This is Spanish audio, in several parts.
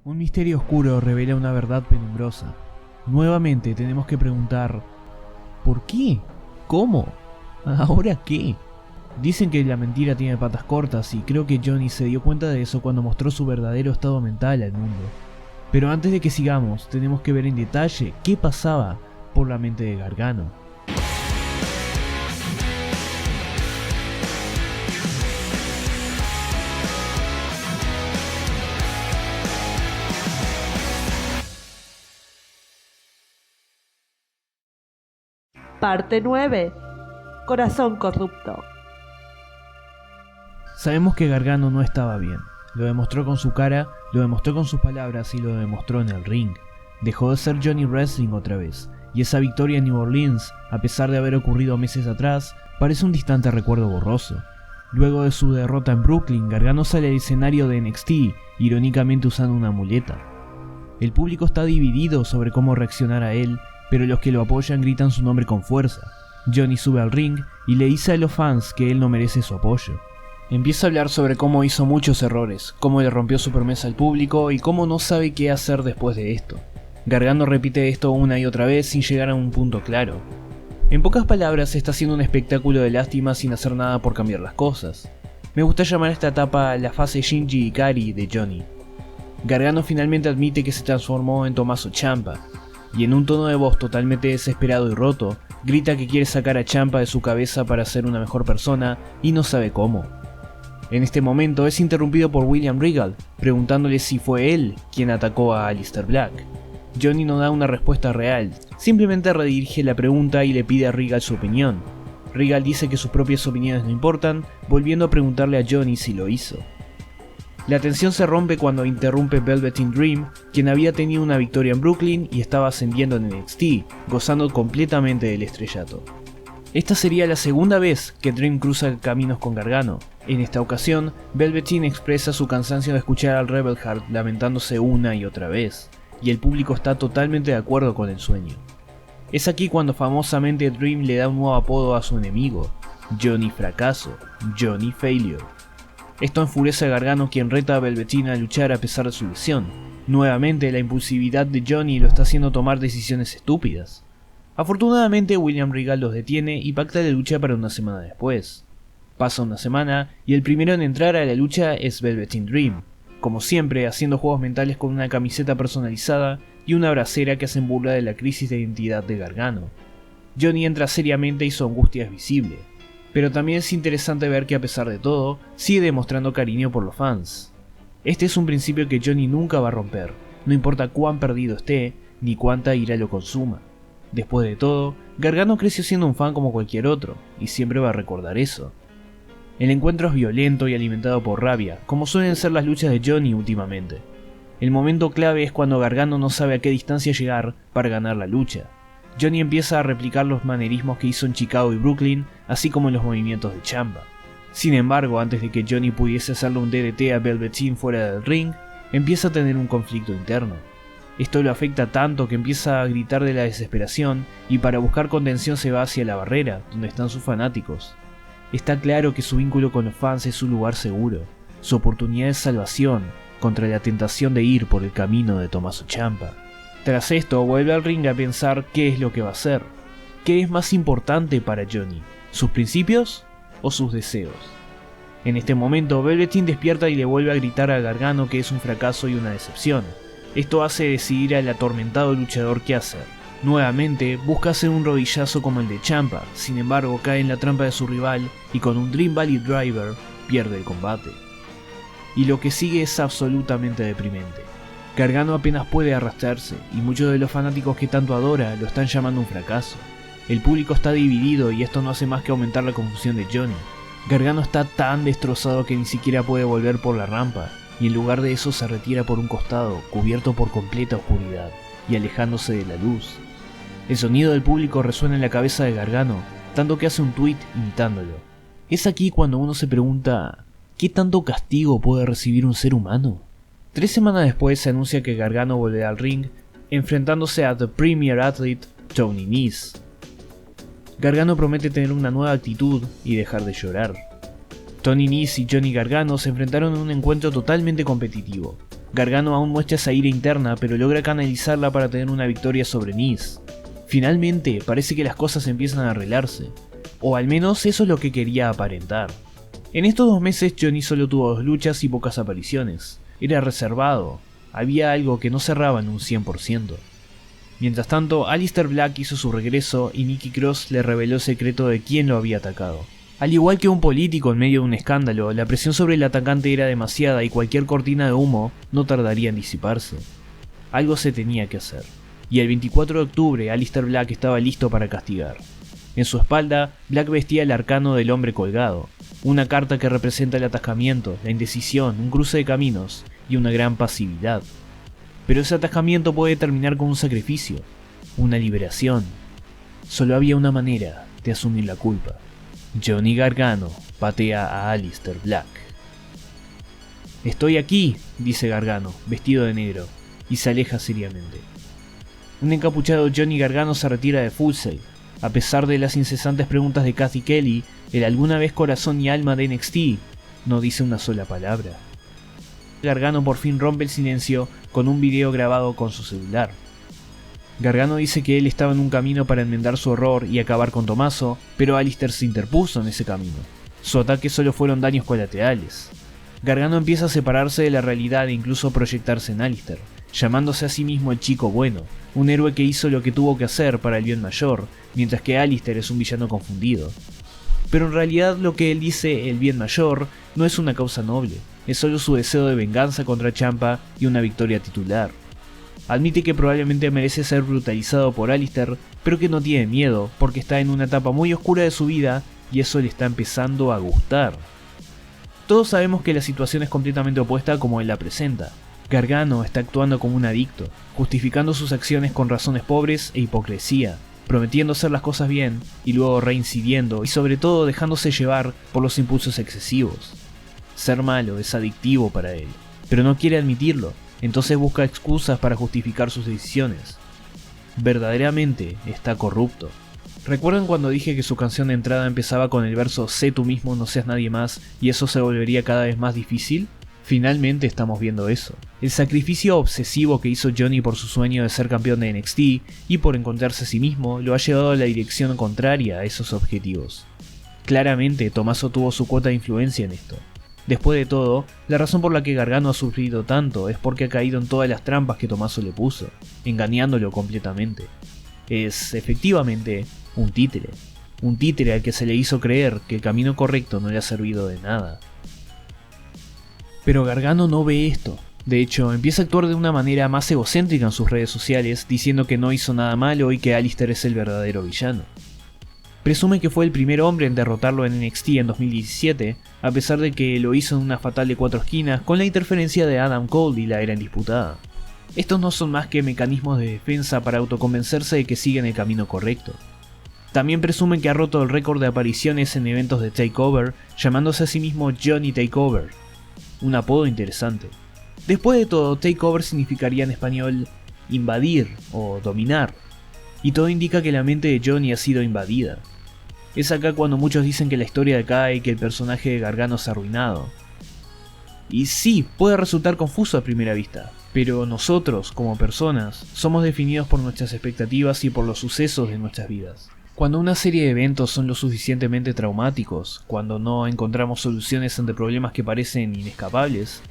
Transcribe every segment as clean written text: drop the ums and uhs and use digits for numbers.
Un misterio oscuro revela una verdad penumbrosa. Nuevamente tenemos que preguntar, ¿por qué? ¿Cómo? ¿Ahora qué? Dicen que la mentira tiene patas cortas y creo que Johnny se dio cuenta de eso cuando mostró su verdadero estado mental al mundo. Pero antes de que sigamos, tenemos que ver en detalle qué pasaba por la mente de Gargano. Parte 9. Corazón corrupto. Sabemos que Gargano no estaba bien. Lo demostró con su cara, lo demostró con sus palabras y lo demostró en el ring. Dejó de ser Johnny Wrestling otra vez, y esa victoria en New Orleans, a pesar de haber ocurrido meses atrás, parece un distante recuerdo borroso. Luego de su derrota en Brooklyn, Gargano sale al escenario de NXT, irónicamente usando una muleta. El público está dividido sobre cómo reaccionar a él, pero los que lo apoyan gritan su nombre con fuerza. Johnny sube al ring y le dice a los fans que él no merece su apoyo. Empieza a hablar sobre cómo hizo muchos errores, cómo le rompió su promesa al público y cómo no sabe qué hacer después de esto. Gargano repite esto una y otra vez sin llegar a un punto claro. En pocas palabras, está haciendo un espectáculo de lástima sin hacer nada por cambiar las cosas. Me gusta llamar a esta etapa la fase Shinji Ikari de Johnny. Gargano finalmente admite que se transformó en Tommaso Ciampa, y en un tono de voz totalmente desesperado y roto, grita que quiere sacar a Ciampa de su cabeza para ser una mejor persona y no sabe cómo. En este momento es interrumpido por William Regal, preguntándole si fue él quien atacó a Aleister Black. Johnny no da una respuesta real, simplemente redirige la pregunta y le pide a Regal su opinión. Regal dice que sus propias opiniones no importan, volviendo a preguntarle a Johnny si lo hizo. La tensión se rompe cuando interrumpe Velveteen Dream, quien había tenido una victoria en Brooklyn y estaba ascendiendo en NXT, gozando completamente del estrellato. Esta sería la segunda vez que Dream cruza caminos con Gargano. En esta ocasión, Velveteen expresa su cansancio de escuchar al Rebel Heart lamentándose una y otra vez, y el público está totalmente de acuerdo con el sueño. Es aquí cuando famosamente Dream le da un nuevo apodo a su enemigo, Johnny Fracaso, Johnny Failure. Esto enfurece a Gargano, quien reta a Velveteen a luchar a pesar de su lesión. Nuevamente, la impulsividad de Johnny lo está haciendo tomar decisiones estúpidas. Afortunadamente, William Regal los detiene y pacta la lucha para una semana después. Pasa una semana y el primero en entrar a la lucha es Velveteen Dream, como siempre haciendo juegos mentales con una camiseta personalizada y una bracera que hacen burla de la crisis de identidad de Gargano. Johnny entra seriamente y su angustia es visible. Pero también es interesante ver que a pesar de todo, sigue demostrando cariño por los fans. Este es un principio que Johnny nunca va a romper, no importa cuán perdido esté, ni cuánta ira lo consuma. Después de todo, Gargano creció siendo un fan como cualquier otro, y siempre va a recordar eso. El encuentro es violento y alimentado por rabia, como suelen ser las luchas de Johnny últimamente. El momento clave es cuando Gargano no sabe a qué distancia llegar para ganar la lucha. Johnny empieza a replicar los manerismos que hizo en Chicago y Brooklyn, así como los movimientos de Ciampa. Sin embargo, antes de que Johnny pudiese hacerle un DDT a Velveteen fuera del ring, empieza a tener un conflicto interno. Esto lo afecta tanto que empieza a gritar de la desesperación y para buscar contención se va hacia la barrera, donde están sus fanáticos. Está claro que su vínculo con los fans es su lugar seguro, su oportunidad de salvación contra la tentación de ir por el camino de Tommaso Ciampa. Tras esto, vuelve al ring a pensar qué es lo que va a hacer. ¿Qué es más importante para Johnny? ¿Sus principios o sus deseos? En este momento, Velveteen despierta y le vuelve a gritar a Gargano que es un fracaso y una decepción. Esto hace decidir al atormentado luchador qué hacer. Nuevamente, busca hacer un rodillazo como el de Ciampa, sin embargo cae en la trampa de su rival y con un Dream Valley Driver pierde el combate. Y lo que sigue es absolutamente deprimente. Gargano apenas puede arrastrarse, y muchos de los fanáticos que tanto adora lo están llamando un fracaso. El público está dividido y esto no hace más que aumentar la confusión de Johnny. Gargano está tan destrozado que ni siquiera puede volver por la rampa, y en lugar de eso se retira por un costado, cubierto por completa oscuridad, y alejándose de la luz. El sonido del público resuena en la cabeza de Gargano, tanto que hace un tweet imitándolo. Es aquí cuando uno se pregunta, ¿qué tanto castigo puede recibir un ser humano? 3 semanas después se anuncia que Gargano volverá al ring, enfrentándose a The Premier Athlete Tony Nese. Gargano promete tener una nueva actitud y dejar de llorar. Tony Nese y Johnny Gargano se enfrentaron en un encuentro totalmente competitivo. Gargano aún muestra esa ira interna, pero logra canalizarla para tener una victoria sobre Nys. Finalmente, parece que las cosas empiezan a arreglarse, o al menos eso es lo que quería aparentar. En estos 2 meses Johnny solo tuvo 2 luchas y pocas apariciones. Era reservado, había algo que no cerraba en un 100%. Mientras tanto, Aleister Black hizo su regreso y Nikki Cross le reveló el secreto de quién lo había atacado. Al igual que un político en medio de un escándalo, la presión sobre el atacante era demasiada y cualquier cortina de humo no tardaría en disiparse. Algo se tenía que hacer, y el 24 de octubre Aleister Black estaba listo para castigar. En su espalda, Black vestía el arcano del hombre colgado, una carta que representa el atascamiento, la indecisión, un cruce de caminos y una gran pasividad. Pero ese atascamiento puede terminar con un sacrificio, una liberación. Solo había una manera de asumir la culpa. Johnny Gargano patea a Aleister Black. «Estoy aquí», dice Gargano, vestido de negro, y se aleja seriamente. Un encapuchado Johnny Gargano se retira de Full Sail. A pesar de las incesantes preguntas de Cathy Kelly, el alguna vez corazón y alma de NXT no dice una sola palabra. Gargano por fin rompe el silencio con un video grabado con su celular. Gargano dice que él estaba en un camino para enmendar su error y acabar con Tommaso, pero Aleister se interpuso en ese camino. Su ataque solo fueron daños colaterales. Gargano empieza a separarse de la realidad e incluso proyectarse en Aleister, llamándose a sí mismo el chico bueno, un héroe que hizo lo que tuvo que hacer para el bien mayor, mientras que Aleister es un villano confundido. Pero en realidad lo que él dice, el bien mayor, no es una causa noble, es solo su deseo de venganza contra Ciampa y una victoria titular. Admite que probablemente merece ser brutalizado por Aleister, pero que no tiene miedo, porque está en una etapa muy oscura de su vida y eso le está empezando a gustar. Todos sabemos que la situación es completamente opuesta como él la presenta. Gargano está actuando como un adicto, justificando sus acciones con razones pobres e hipocresía, prometiendo hacer las cosas bien y luego reincidiendo y sobre todo dejándose llevar por los impulsos excesivos. Ser malo es adictivo para él, pero no quiere admitirlo, entonces busca excusas para justificar sus decisiones. Verdaderamente está corrupto. ¿Recuerdan cuando dije que su canción de entrada empezaba con el verso «Sé tú mismo, no seas nadie más» y eso se volvería cada vez más difícil? Finalmente estamos viendo eso. El sacrificio obsesivo que hizo Johnny por su sueño de ser campeón de NXT y por encontrarse a sí mismo lo ha llevado a la dirección contraria a esos objetivos. Claramente Tommaso tuvo su cuota de influencia en esto. Después de todo, la razón por la que Gargano ha sufrido tanto es porque ha caído en todas las trampas que Tommaso le puso, engañándolo completamente. Es, efectivamente, un títere al que se le hizo creer que el camino correcto no le ha servido de nada. Pero Gargano no ve esto. De hecho, empieza a actuar de una manera más egocéntrica en sus redes sociales, diciendo que no hizo nada malo y que Aleister es el verdadero villano. Presume que fue el primer hombre en derrotarlo en NXT en 2017, a pesar de que lo hizo en una fatal de 4 esquinas con la interferencia de Adam Cole y la era indisputada. Estos no son más que mecanismos de defensa para autoconvencerse de que siguen el camino correcto. También presume que ha roto el récord de apariciones en eventos de Takeover, llamándose a sí mismo Johnny Takeover. Un apodo interesante. Después de todo, Takeover significaría en español invadir o dominar, y todo indica que la mente de Johnny ha sido invadida. Es acá cuando muchos dicen que la historia decae y que el personaje de Gargano se ha arruinado. Y sí, puede resultar confuso a primera vista, pero nosotros, como personas, somos definidos por nuestras expectativas y por los sucesos de nuestras vidas. Cuando una serie de eventos son lo suficientemente traumáticos, cuando no encontramos soluciones ante problemas que parecen inescapables,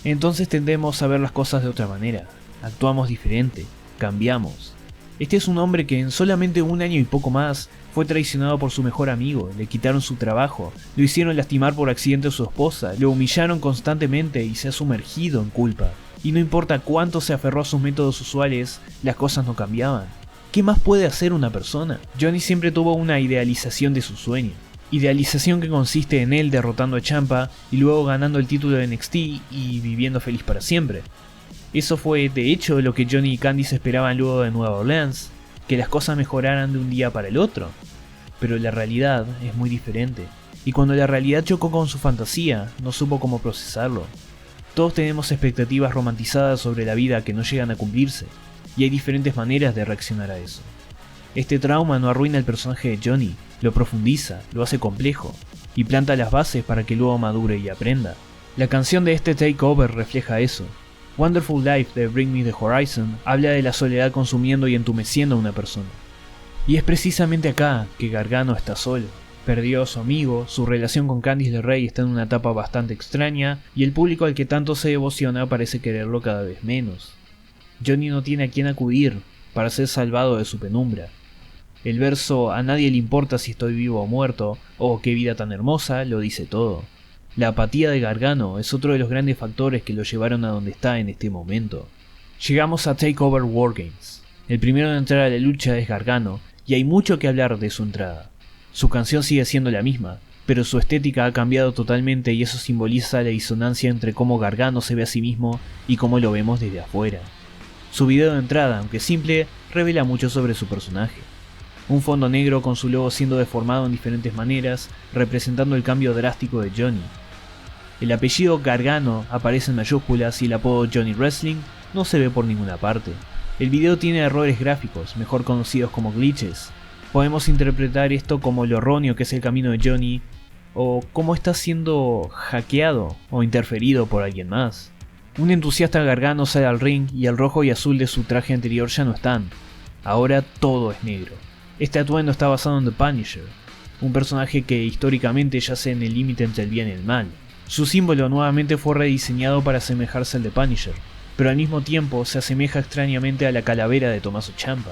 entonces tendemos a ver las cosas de otra manera, actuamos diferente, cambiamos. Este es un hombre que en solamente 1 año y poco más fue traicionado por su mejor amigo, le quitaron su trabajo, lo hicieron lastimar por accidente a su esposa, lo humillaron constantemente y se ha sumergido en culpa. Y no importa cuánto se aferró a sus métodos usuales, las cosas no cambiaban. ¿Qué más puede hacer una persona? Johnny siempre tuvo una idealización de su sueño. Idealización que consiste en él derrotando a Ciampa y luego ganando el título de NXT y viviendo feliz para siempre. Eso fue de hecho lo que Johnny y Candice esperaban luego de Nueva Orleans, que las cosas mejoraran de un día para el otro. Pero la realidad es muy diferente, y cuando la realidad chocó con su fantasía, no supo cómo procesarlo. Todos tenemos expectativas romantizadas sobre la vida que no llegan a cumplirse, y hay diferentes maneras de reaccionar a eso. Este trauma no arruina el personaje de Johnny, lo profundiza, lo hace complejo, y planta las bases para que luego madure y aprenda. La canción de este Takeover refleja eso. Wonderful Life de Bring Me the Horizon habla de la soledad consumiendo y entumeciendo a una persona. Y es precisamente acá que Gargano está solo. Perdió a su amigo, su relación con Candice LeRae está en una etapa bastante extraña y el público al que tanto se devociona parece quererlo cada vez menos. Johnny no tiene a quien acudir para ser salvado de su penumbra. El verso "a nadie le importa si estoy vivo o muerto" o "qué vida tan hermosa" lo dice todo. La apatía de Gargano es otro de los grandes factores que lo llevaron a donde está en este momento. Llegamos a Takeover Wargames. El primero en entrar a la lucha es Gargano y hay mucho que hablar de su entrada. Su canción sigue siendo la misma, pero su estética ha cambiado totalmente y eso simboliza la disonancia entre cómo Gargano se ve a sí mismo y cómo lo vemos desde afuera. Su video de entrada, aunque simple, revela mucho sobre su personaje. Un fondo negro con su logo siendo deformado en diferentes maneras, representando el cambio drástico de Johnny. El apellido Gargano aparece en mayúsculas y el apodo Johnny Wrestling no se ve por ninguna parte. El video tiene errores gráficos, mejor conocidos como glitches. Podemos interpretar esto como lo erróneo que es el camino de Johnny, o cómo está siendo hackeado o interferido por alguien más. Un entusiasta Gargano sale al ring y el rojo y azul de su traje anterior ya no están. Ahora todo es negro. Este atuendo está basado en The Punisher, un personaje que históricamente yace en el límite entre el bien y el mal. Su símbolo nuevamente fue rediseñado para asemejarse al de Punisher, pero al mismo tiempo se asemeja extrañamente a la calavera de Tommaso Ciampa.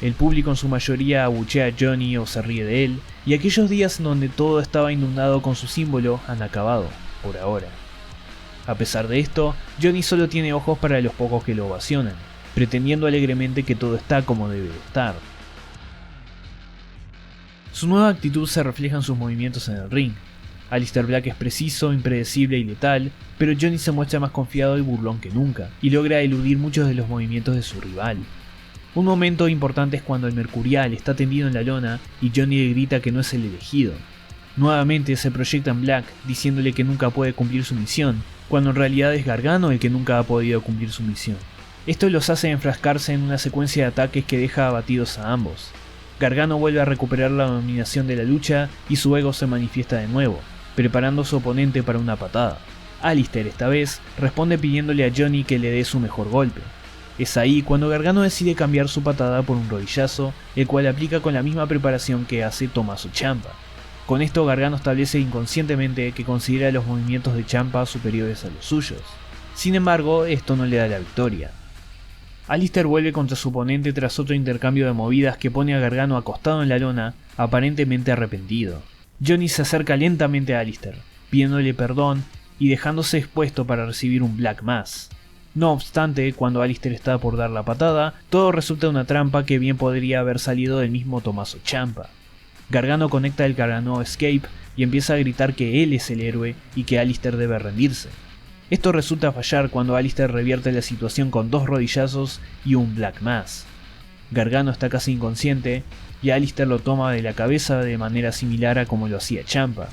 El público en su mayoría abuchea a Johnny o se ríe de él, y aquellos días en donde todo estaba inundado con su símbolo han acabado, por ahora. A pesar de esto, Johnny solo tiene ojos para los pocos que lo ovacionan, pretendiendo alegremente que todo está como debe de estar. Su nueva actitud se refleja en sus movimientos en el ring. Aleister Black es preciso, impredecible y letal, pero Johnny se muestra más confiado y burlón que nunca, y logra eludir muchos de los movimientos de su rival. Un momento importante es cuando el Mercurial está tendido en la lona y Johnny le grita que no es el elegido. Nuevamente se proyecta en Black diciéndole que nunca puede cumplir su misión, cuando en realidad es Gargano el que nunca ha podido cumplir su misión. Esto los hace enfrascarse en una secuencia de ataques que deja abatidos a ambos. Gargano vuelve a recuperar la dominación de la lucha y su ego se manifiesta de nuevo, preparando a su oponente para una patada. Aleister esta vez responde pidiéndole a Johnny que le dé su mejor golpe. Es ahí cuando Gargano decide cambiar su patada por un rodillazo, el cual aplica con la misma preparación que hace Tommaso Ciampa. Con esto Gargano establece inconscientemente que considera los movimientos de Ciampa superiores a los suyos. Sin embargo, esto no le da la victoria. Aleister vuelve contra su oponente tras otro intercambio de movidas que pone a Gargano acostado en la lona, aparentemente arrepentido. Johnny se acerca lentamente a Aleister, pidiéndole perdón y dejándose expuesto para recibir un Black Mass. No obstante, cuando Aleister está por dar la patada, todo resulta una trampa que bien podría haber salido del mismo Tommaso Ciampa. Gargano conecta el Gargano Escape y empieza a gritar que él es el héroe y que Aleister debe rendirse. Esto resulta fallar cuando Aleister revierte la situación con 2 rodillazos y un Black Mass. Gargano está casi inconsciente y Aleister lo toma de la cabeza de manera similar a como lo hacía Ciampa.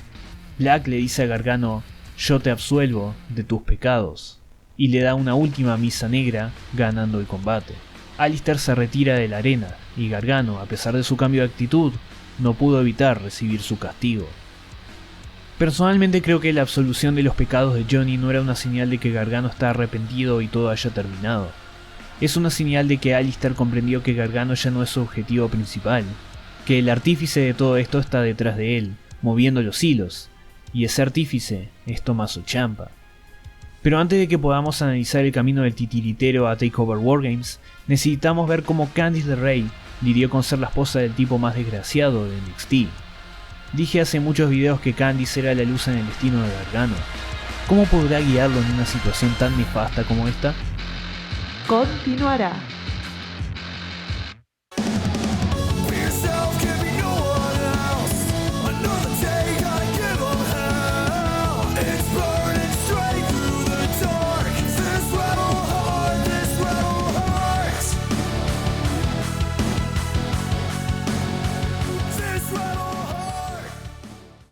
Black le dice a Gargano: "Yo te absuelvo de tus pecados", y le da una última misa negra, ganando el combate. Aleister se retira de la arena y Gargano, a pesar de su cambio de actitud, no pudo evitar recibir su castigo. Personalmente creo que la absolución de los pecados de Johnny no era una señal de que Gargano está arrepentido y todo haya terminado. Es una señal de que Aleister comprendió que Gargano ya no es su objetivo principal, que el artífice de todo esto está detrás de él, moviendo los hilos, y ese artífice es Tommaso Ciampa. Pero antes de que podamos analizar el camino del titiritero a Takeover Wargames, necesitamos ver cómo Candice LeRae lidió con ser la esposa del tipo más desgraciado de NXT. Dije hace muchos videos que Candice era la luz en el destino de Gargano. ¿Cómo podrá guiarlo en una situación tan nefasta como esta? Continuará.